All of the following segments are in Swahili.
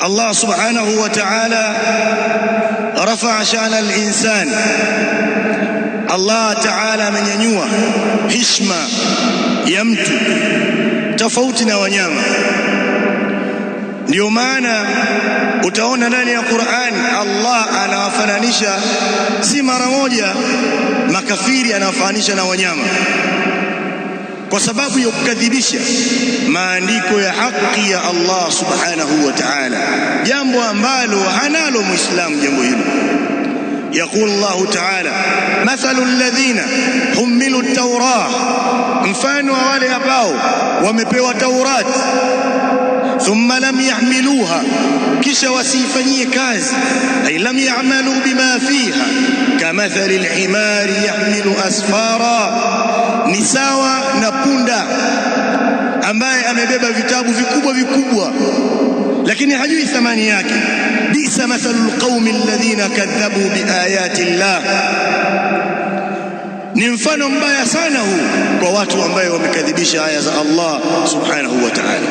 Allah subhanahu wa ta'ala rafa'a sha'na al-insan. Allah ta'ala amenyanyua heshima ya mtu tofauti na wanyama. Ndio maana utaona ndani ya Qur'an Allah anawafananisha si mara moja makafiri, anawafananisha na wanyama kwa sababu ya kukadhibisha maandiko ya haki ya Allah subhanahu wa ta'ala, jambo ambalo hanalo muislamu jambo hilo. يقول الله تعالى مثل الذين حملوا التوراة، mfano wa wale ambao wamepewa Taurat, thumma lam yahmiluha, kisha wasifanyie kazi, ay lam ya'malu bima fiha, kamathali al-himari yahmilu asfara, ni sawa na punda ambaye amebeba vitabu vikubwa vikubwa lakini hajui thamani yake. Bisa mathalul qaumi alladhina kadhabu biayati llah, ni mfano mbaya sana huu kwa watu ambao wamekadhibisha aya za Allah subhanahu wa ta'ala.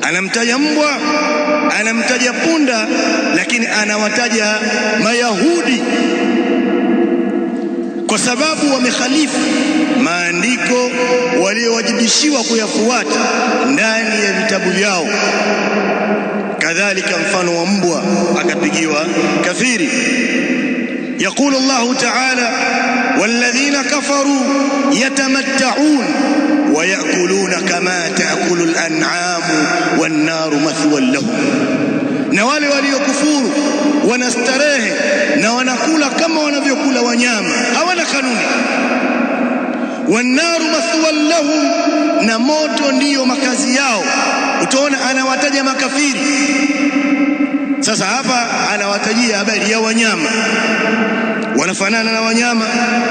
Anamtaja mbwa, anamtaja punda, lakini anawataja Mayahudi kwa sababu wamekhalifu maandiko waliowajibishiwa kuyafuata ndani ya vitabu vyao. Kadhalika mfano wa mbwa akapigiwa kafiri. Yaqulu Allahu ta'ala walladhina kafaru yatamatta'un wa ya'kuluna kama ta'kulu al-an'amu wan-naru mathwan lahum, na wale waliokufuru wanastarehe na wanakula kama wanavyokula wanyama, hawana kanuni. Wan-naru mathwan lahum, na moto ndiyo makazi yao. Utaona anawataja makafiri. Sasa hapa anawatajia habari ya wanyama, wanafanana na wanyama,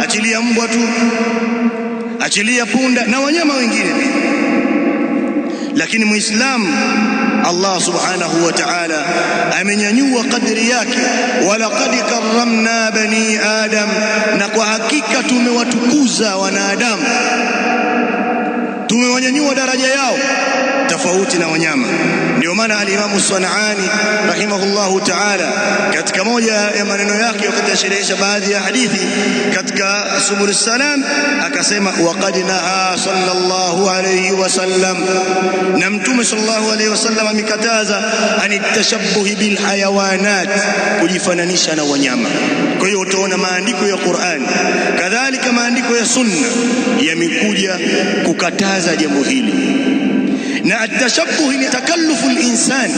achilia mbwa tu, achilia punda na wanyama wengine pia. Lakini muislamu Allah subhanahu wa ta'ala amenyanyua kadri yake, walaqad karramna bani adam, na kwa hakika tumewatukuza wanadamu, tumewanyanyua daraja yao tofauti na wanyama. Ndio maana al-Imam As-San'ani rahimahullahu ta'ala katika moja ya maneno yake wakati asherehesha baadhi ya hadithi katika Subul Salam akasema waqad naha sallallahu alayhi wasallam, na mtume sallallahu alayhi wasallam amekataza anitashabbuhi bil hayawanat, kujifananisha na wanyama. Kwa hiyo utaona maandiko ya Qur'an kadhalika maandiko ya Sunna yamekuja kukataza jambo hili. Na atashabbuh ni takallufu al-insan,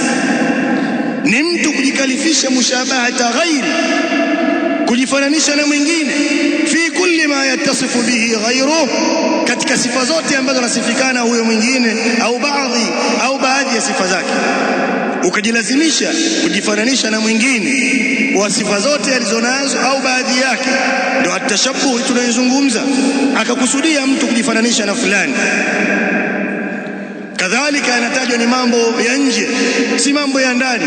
ni mtu kujikalifisha mushabahata ghairi, kujifananisha na mwingine, fi kulli ma yattasifu bihi ghayruhu, katika sifa zote ambazo anasifikana huyo mwingine au baadhi ya sifa zake, ukajilazimisha kujifananisha na mwingine kwa sifa zote alizonazo au baadhi yake. Ndio atashabbuh tunayozungumza, akakusudia mtu kujifananisha na fulani. Kadhalika anatajwa ni mambo ya nje, si mambo ya ndani,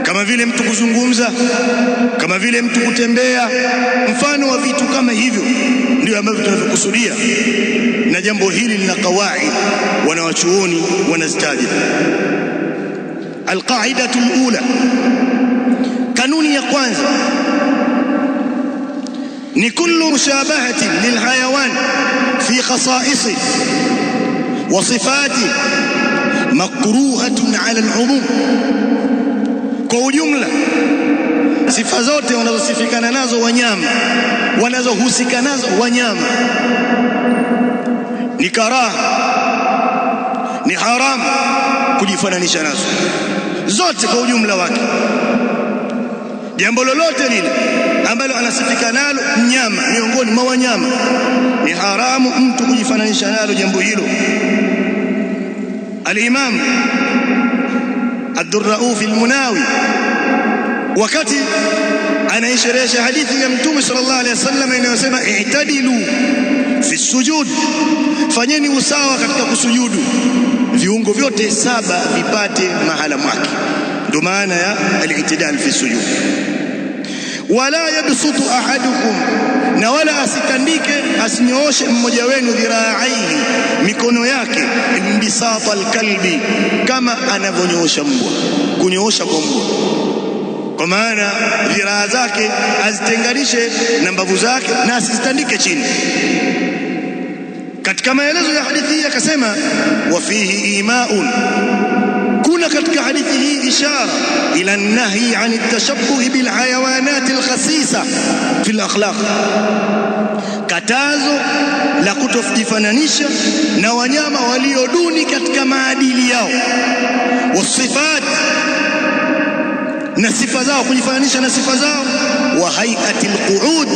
kama vile mtu kuzungumza, kama vile mtu kutembea, mfano wa vitu kama hivyo ndio ambavyo tunavyokusudia. Na jambo hili lina qawaid, wanawachuoni wanazitaja. Alqaidatu alula, kanuni ya kwanza ni kullu mushabahatin lilhayawan fi khasa'isi wa sifati makruhatun ala al-umum. Kwa ujumla sifa zote wanazosifikana nazo wanyama, wanazohusika nazo wanyama, ni karaha, ni haramu kujifananisha nazo zote kwa ujumla wake. Jambo lolote lile ambalo anasifika nalo mnyama miongoni mwa wanyama ni haramu mtu kujifananisha nalo jambo hilo. Al-Imam Ad-Durrauf al-Munawi wakati anaisherehesha hadithi ya Mtume sallallahu alaihi wasallam inayosema i'tadilu fi sujud, fanyeni usawa katika kusujudu, viungo vyote saba vipate mahala mwake. Ndio maana ya al-i'tidal fi sujud. Wala yabsutu ahadukum, na wala asikandike, asinyooshe mmoja wenu dhira'aihi, mikono yake, imbisata al-kalbi, kama anavyonyoosha mbwa. kunyoosha kwa mbwa, kwa maana dhiraa zake azitenganishe na mbavu zake na asizitandike chini. Katika maelezo ya hadithi hii akasema, wa fihi imaun, kuna katika hadithi hii ishara ila nahi an at-tashabbuh bil hayawanat al-khasisa fi al-akhlaq, katazo la kutofananisha na wanyama walio duni katika maadili yao, wasifat, na sifa zao, kujifananisha na sifa zao, wa hay'ati al-qu'ud,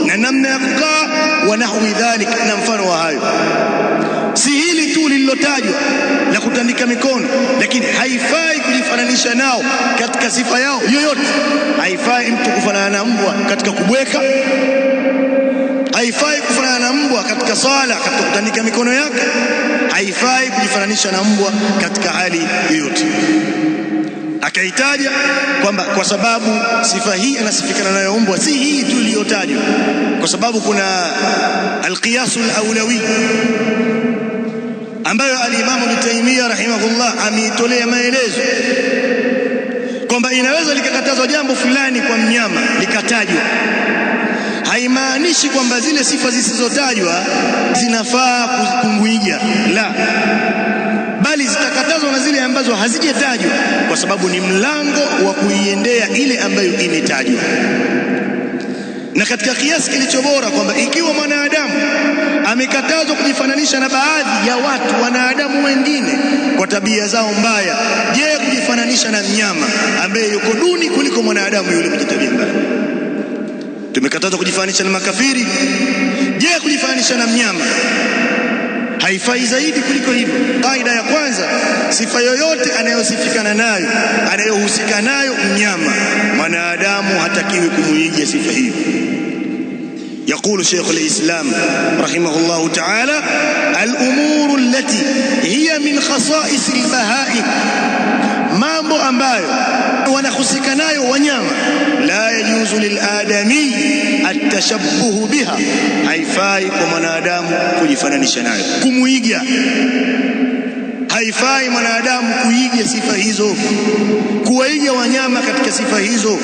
na namna ya kukaa, wa nahwi dhalik, na mfano wa hayo. Si hili tu lililotajwa la kutandika mikono, lakini haifai kujifananisha nao katika sifa yao yoyote. Haifai mtu kufanana na mbwa katika kubweka, haifai kufanana na mbwa katika sala, katika kutandika mikono yake, haifai kujifananisha na mbwa katika hali yoyote. Akaitaja kwamba kwa sababu sifa hii anasifikana nayo mbwa, si hii tu iliyotajwa, kwa sababu kuna alqiyasul awlawi ambayo alimamu Ibn Taymiyyah rahimahullah ameitolea maelezo kwamba inaweza likakatazwa jambo fulani kwa mnyama likatajwa, haimaanishi kwamba zile sifa zisizotajwa zinafaa kumwiga, la, bali zitakatazwa na zile ambazo hazijatajwa, kwa sababu ni mlango wa kuiendea ile ambayo imetajwa. Na katika kiasi kilicho bora kwamba ikiwa mwanadamu amekatazwa kujifananisha na baadhi ya watu, wanadamu wengine, kwa tabia zao mbaya, je, kujifananisha na mnyama ambaye yuko duni kuliko mwanadamu yule mwenye tabia mbaya? Tumekatazwa kujifananisha na makafiri, je, kujifananisha na mnyama haifai zaidi kuliko hivyo? Kaida ya kwanza, sifa yoyote anayosifikana nayo, anayohusika nayo mnyama, mwanadamu hatakiwi kumuiga sifa hiyo. يقول شيخ الإسلام رحمه الله تعالى: الأمور التي هي من خصائص البهائم، mambo ambayo wanahusika nayo wanyama, la yajuzu liladami atashabbuhu biha, haifai kwa mwanadamu kujifananisha nayo, kumuiga. Haifai mwanadamu kuiga sifa hizo, kuwaiga wanyama katika sifa hizo.